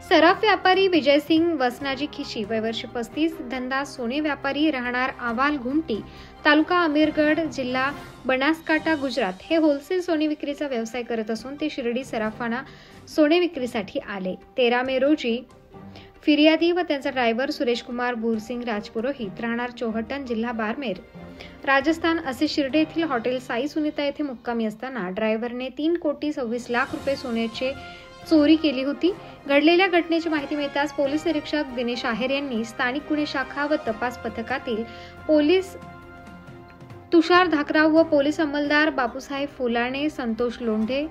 सराफ व्यापारी विजयसिंग वसनाजी खिशी वय वर्ष 35, धंदा सोने व्यापारी, राहणार आवाल घुमटी, तालुका अमीरगड, जिल्हा बनासकांठा, गुजरात हे होलसेल सोने विक्रीचा व्यवसाय करत असून ते शिर्डी सराफाना सोने विक्रीसाठी आले। 13 मे रोजी फिर्यादी व त्यांचा ड्रायव्हर सुरेश कुमार भूरसिंग राजपुरोहित, राहणार चोहट्टन, जिल्हा बारमेर, राजस्थान असे शिर्डी येथील हॉटेल साई सुनीता येथे मुक्कामी असताना ड्रायव्हरने 3,26,00,000 रुपये सोन्याचे चोरी केली होती। घडलेल्या घटनेची माहिती मिळताच पोलीस निरीक्षक दिनेश आहेर यांनी स्थानिक गुन्हे शाखा व तपास पथकातील पोलीस तुषार धाकराव व पोलीस अंमलदार बापूसाहेब फुलाणे, संतोष लोंढे,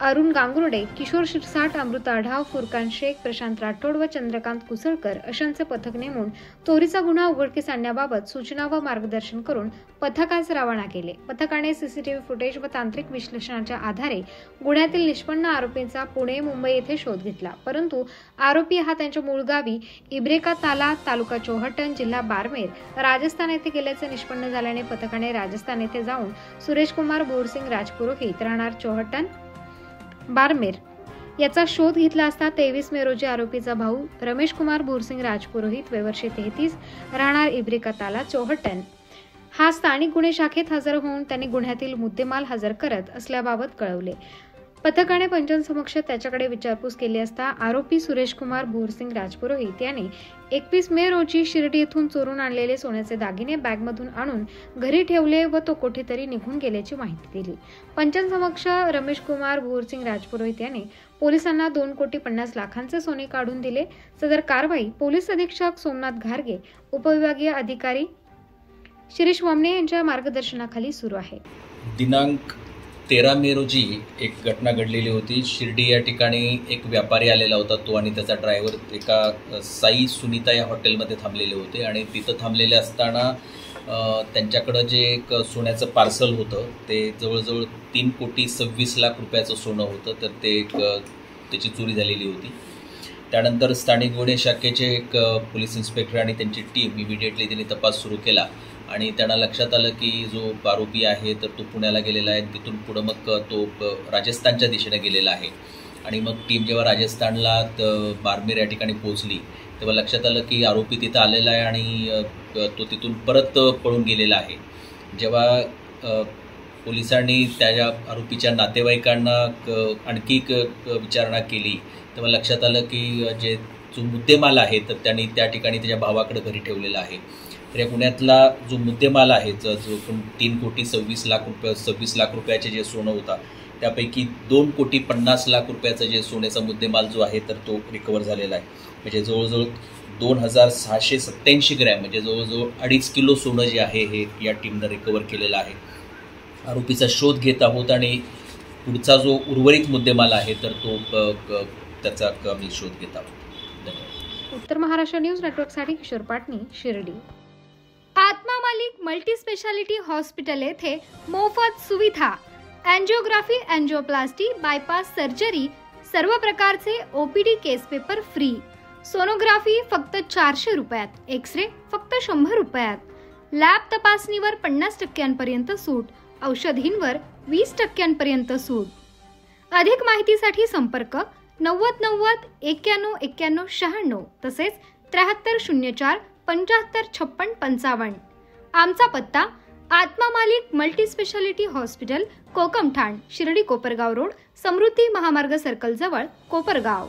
अरुण गांगुर्डे, किशोर शिरसाट, अमृता आढाव, फुरकान शेख, प्रशांत राठोड व चंद्रकांत कुसळकर अशांचे पथक नेमून चोरीचा गुन्हा उघडकीस आणण्याबाबत सूचना व मार्गदर्शन करून पथकास रवाना केले। पथकाने सीसीटीव्ही फुटेज व तांत्रिक विश्लेषणाच्या आधारे गुन्ह्यातील निष्पन्न आरोपींचा पुणे, मुंबई येथे शोध घेतला, परंतु आरोपी हा त्यांच्या मूळ गावी इब्रेका ताला, तालुका चोहट्टन, जिल्हा बारमेर, राजस्थान येथे गेल्याचे निष्पन्न झाल्याने पथकाने राजस्थान येथे जाऊन सुरेश कुमार भूरसिंग राजपुरोहित, राहणार चोहट्टन, बारमेर याचा शोध घेतला असता 23 मे रोजी आरोपीचा भाऊ रमेश कुमार भूरसिंग राजपुरोहित वय वर्ष 33, राहणार इब्रेका ताला, चोहट्टन हा स्थानिक गुन्हे शाखेत हजर होऊन त्यांनी गुन्ह्यातील मुद्देमाल हजर करत असल्याबाबत कळवले। पथकाने पंचांसमक्ष त्याच्याकडे विचारपूस केली असता आरोपी सुरेश कुमार भूरसिंग राजपुरोहित यांनी 21 मे रोजी शिर्डी येथून चोरून आणलेले सोन्याचे दागिने बॅगमधून आणून घरी ठेवले व तो कुठेतरी निघून गेल्याची माहिती दिली। पंचांसमक्ष रमेश कुमार भूरसिंग राजपुरोहित यांनी पोलिसांना 2,50,00,000 सोने काढून दिले। सदर कारवाई पोलीस अधीक्षक सोमनाथ घारगे, उपविभागीय अधिकारी शिरीष वामने यांच्या मार्गदर्शनाखाली सुरू आहे। दिनांक 13 मे रोजी एक घटना घडलेली होती। शिर्डी या ठिकाणी एक व्यापारी आलेला होता, तो आणि त्याचा ड्रायव्हर एका साई सुनीता या हॉटेलमध्ये थांबलेले होते आणि तिथं थांबलेले असताना त्यांच्याकडं जे एक सोन्याचं पार्सल होतं ते जवळजवळ 3,26,00,000 रुपयाचं सोनं होतं, तर ते त्याची चोरी झालेली होती। त्यानंतर स्थानिक गुन्हे शाखेचे एक पोलीस इन्स्पेक्टर आणि त्यांची टीम इमिडिएटली त्यांनी तपास सुरू केला आणि त्यांना लक्षात आलं की जो आरोपी आहे तर तो पुण्याला गेलेला आहे। तिथून पुढं मग तो राजस्थानच्या दिशेने गेलेला आहे आणि मग टीम जेव्हा राजस्थानला बारमेर या ठिकाणी पोहोचली तेव्हा लक्षात आलं की आरोपी तिथं आलेला आहे आणि तो तिथून परत पळून गेलेला आहे। जेव्हा पोलिसांनी त्या आरोपीच्या नातेवाईकांना आणखी विचारणा केली तेव्हा लक्षात आलं की जो मुद्देमाल आहे तर त्यांनी त्या ठिकाणी त्याच्या भावाकडे घरी ठेवलेला आहे। तर या गुन्ह्यातला जो मुद्देमाल आहे जो 3,26,00,000 रुपयाचे जे सोनं होता त्यापैकी 2,50,00,000 रुपयाचं जे सोन्याचा मुद्देमाल जो आहे तर तो रिकवर झालेला आहे। म्हणजे जवळजवळ 2,687 ग्रॅम म्हणजे जवळजवळ 2.5 किलो सोनं जे आहे हे या टीमनं रिकवर केलेलं आहे। आरोपीचा शोध घेत आहोत आणि पुढचा जो उर्वरित मुद्देमाल आहे तर तो त्याचा आम्ही शोध घेत आहोत। धन्यवाद। उत्तर महाराष्ट्र न्यूज नेटवर्कसाठी किशोर पाटणी, शिर्डी। आत्मा मालिक मल्टी स्पेशालिटी हॉस्पिटल येथे मोफत सुविधा, एंजिओग्राफी, एंजिओप्लास्टी, बायपास सर्जरी, सर्व प्रकारचे ओपीडी केस पेपर फ्री, सोनोग्राफी फक्त 400 रुपयात, एक्सरे फक्त 100 रुपयात, लॅब तपासणीवर 50% सूट, औषधींवर 20% सूट। अधिक माहितीसाठी संपर्क 9090 91 91 96 तसेच 7304 75 56 55। आमचा पत्ता Atma Malik multi specialty hospital, Kokamthan, Shirdi Kopargaon road, Samruddhi Mahamarg circle जवळ, कोपरगाव।